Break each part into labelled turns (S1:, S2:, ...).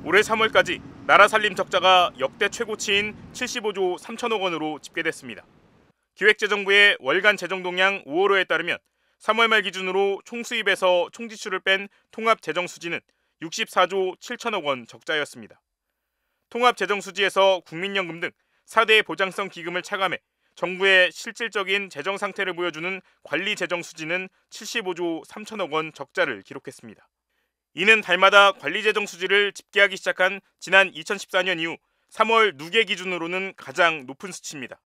S1: 올해 3월까지 나라 살림 적자가 역대 최고치인 75조 3천억 원으로 집계됐습니다. 기획재정부의 월간 재정동향 5월호에 따르면 3월 말 기준으로 총수입에서 총지출을 뺀 통합재정수지는 64조 7천억 원 적자였습니다. 통합재정수지에서 국민연금 등 4대 보장성 기금을 차감해 정부의 실질적인 재정 상태를 보여주는 관리재정수지는 75조 3천억 원 적자를 기록했습니다. 이는 달마다 관리재정수지를 집계하기 시작한 지난 2014년 이후 3월 누계 기준으로는 가장 높은 수치입니다.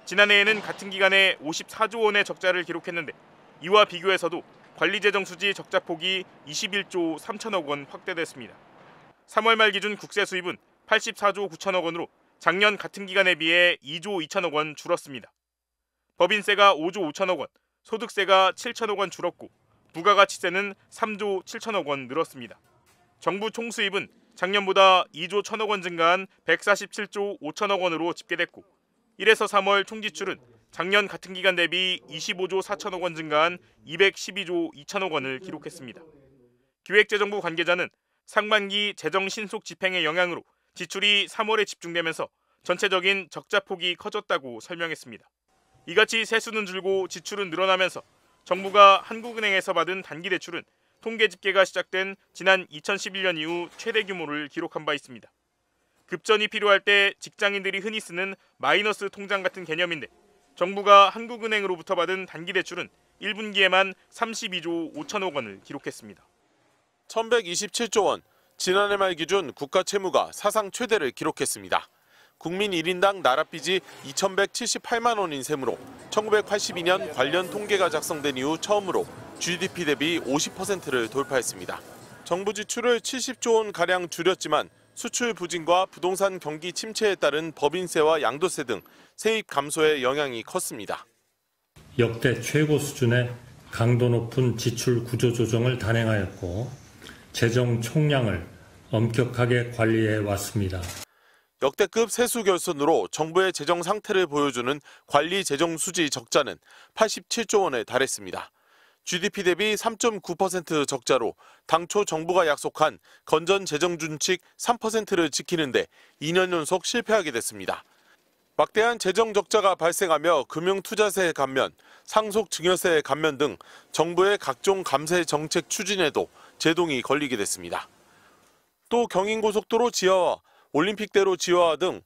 S1: 지난해에는 같은 기간에 54조 원의 적자를 기록했는데 이와 비교해서도 관리재정수지 적자폭이 21조 3천억 원 확대됐습니다. 3월 말 기준 국세 수입은 84조 9천억 원으로 작년 같은 기간에 비해 2조 2천억 원 줄었습니다. 법인세가 5조 5천억 원, 소득세가 7천억 원 줄었고 부가가치세는 3조 7천억 원 늘었습니다. 정부 총수입은 작년보다 2조 1천억 원 증가한 147조 5천억 원으로 집계됐고 1에서 3월 총지출은 작년 같은 기간 대비 25조 4천억 원 증가한 212조 2천억 원을 기록했습니다. 기획재정부 관계자는 상반기 재정 신속 집행의 영향으로 지출이 3월에 집중되면서 전체적인 적자폭이 커졌다고 설명했습니다. 이같이 세수는 줄고 지출은 늘어나면서 정부가 한국은행에서 받은 단기 대출은 통계 집계가 시작된 지난 2011년 이후 최대 규모를 기록한 바 있습니다. 급전이 필요할 때 직장인들이 흔히 쓰는 마이너스 통장 같은 개념인데 정부가 한국은행으로부터 받은 단기 대출은 1분기에만 32조 5천억 원을 기록했습니다.
S2: 1127조 원, 지난해 말 기준 국가 채무가 사상 최대를 기록했습니다. 국민 1인당 나랏빚이 2,178만 원인 셈으로 1982년 관련 통계가 작성된 이후 처음으로 GDP 대비 50%를 돌파했습니다. 정부 지출을 70조 원가량 줄였지만 수출 부진과 부동산 경기 침체에 따른 법인세와 양도세 등 세입 감소의 영향이 컸습니다.
S3: 역대 최고 수준의 강도 높은 지출 구조 조정을 단행하였고 재정 총량을 엄격하게 관리해 왔습니다.
S2: 역대급 세수 결손으로 정부의 재정 상태를 보여주는 관리 재정 수지 적자는 87조 원에 달했습니다. GDP 대비 3.9% 적자로 당초 정부가 약속한 건전 재정 준칙 3%를 지키는데 2년 연속 실패하게 됐습니다. 막대한 재정 적자가 발생하며 금융투자세 감면, 상속 증여세 감면 등 정부의 각종 감세 정책 추진에도 제동이 걸리게 됐습니다. 또 경인고속도로 지하화, 올림픽대로 지하화 등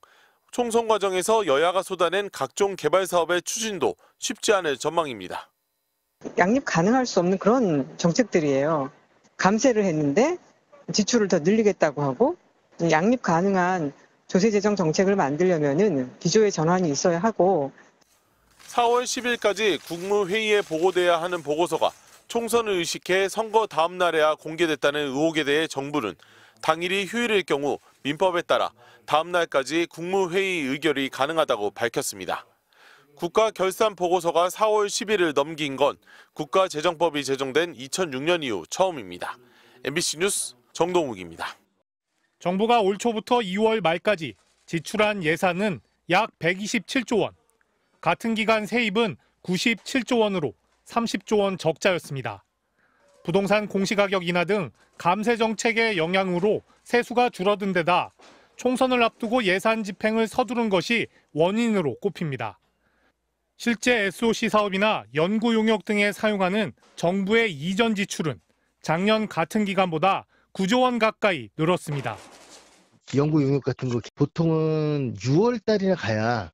S2: 총선 과정에서 여야가 쏟아낸 각종 개발 사업의 추진도 쉽지 않을 전망입니다.
S4: 양립 가능할 수 없는 그런 정책들이에요. 감세를 했는데 지출을 더 늘리겠다고 하고 양립 가능한 조세재정 정책을 만들려면은 기조의 전환이 있어야 하고
S2: 4월 10일까지 국무회의에 보고돼야 하는 보고서가 총선을 의식해 선거 다음 날에야 공개됐다는 의혹에 대해 정부는 당일이 휴일일 경우 민법에 따라 다음 날까지 국무회의 의결이 가능하다고 밝혔습니다. 국가결산보고서가 4월 10일을 넘긴 건 국가재정법이 제정된 2006년 이후 처음입니다. MBC 뉴스 정동욱입니다.
S5: 정부가 올 초부터 2월 말까지 지출한 예산은 약 127조 원, 같은 기간 세입은 97조 원으로 30조 원 적자였습니다. 부동산 공시가격 인하 등 감세 정책의 영향으로 세수가 줄어든 데다 총선을 앞두고 예산 집행을 서두른 것이 원인으로 꼽힙니다. 실제 SOC 사업이나 연구 용역 등에 사용하는 정부의 이전 지출은 작년 같은 기간보다 9조 원 가까이 늘었습니다.
S6: 연구 용역 같은 거 보통은 6월 달이나 가야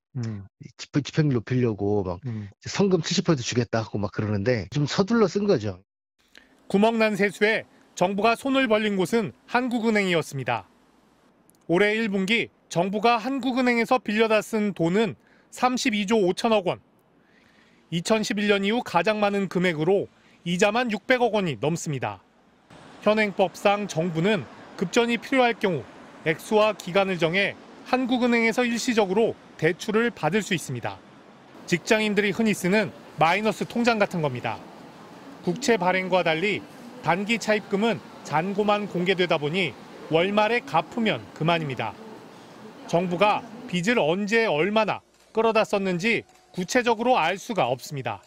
S6: 집행률 높이려고 막 성금 70% 주겠다 하고 막 그러는데 좀 서둘러 쓴 거죠.
S5: 구멍난 세수에 정부가 손을 벌린 곳은 한국은행이었습니다. 올해 1분기 정부가 한국은행에서 빌려다 쓴 돈은 32조 5천억 원. 2011년 이후 가장 많은 금액으로 이자만 600억 원이 넘습니다. 현행법상 정부는 급전이 필요할 경우 액수와 기간을 정해 한국은행에서 일시적으로 대출을 받을 수 있습니다. 직장인들이 흔히 쓰는 마이너스 통장 같은 겁니다. 국채 발행과 달리 단기 차입금은 잔고만 공개되다 보니 월말에 갚으면 그만입니다. 정부가 빚을 언제 얼마나 끌어다 썼는지 구체적으로 알 수가 없습니다.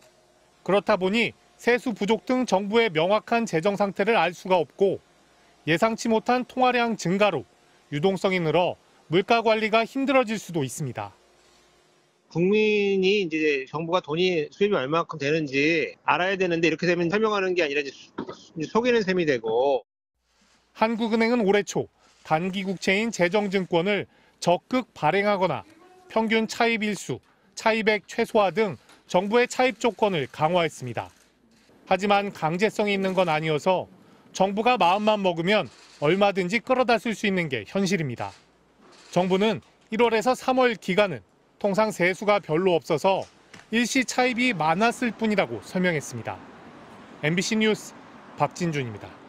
S5: 그렇다 보니 세수 부족 등 정부의 명확한 재정 상태를 알 수가 없고 예상치 못한 통화량 증가로 유동성이 늘어 물가 관리가 힘들어질 수도 있습니다.
S7: 국민이 이제 정부가 수입이 얼마만큼 되는지 알아야 되는데 이렇게 되면 설명하는 게 아니라 이제 속이는 셈이 되고.
S5: 한국은행은 올해 초 단기 국채인 재정증권을 적극 발행하거나 평균 차입 일수, 차입액 최소화 등 정부의 차입 조건을 강화했습니다. 하지만 강제성이 있는 건 아니어서 정부가 마음만 먹으면 얼마든지 끌어다 쓸 수 있는 게 현실입니다. 정부는 1월에서 3월 기간은 통상 세수가 별로 없어서 일시 차입이 많았을 뿐이라고 설명했습니다. MBC 뉴스 박진준입니다.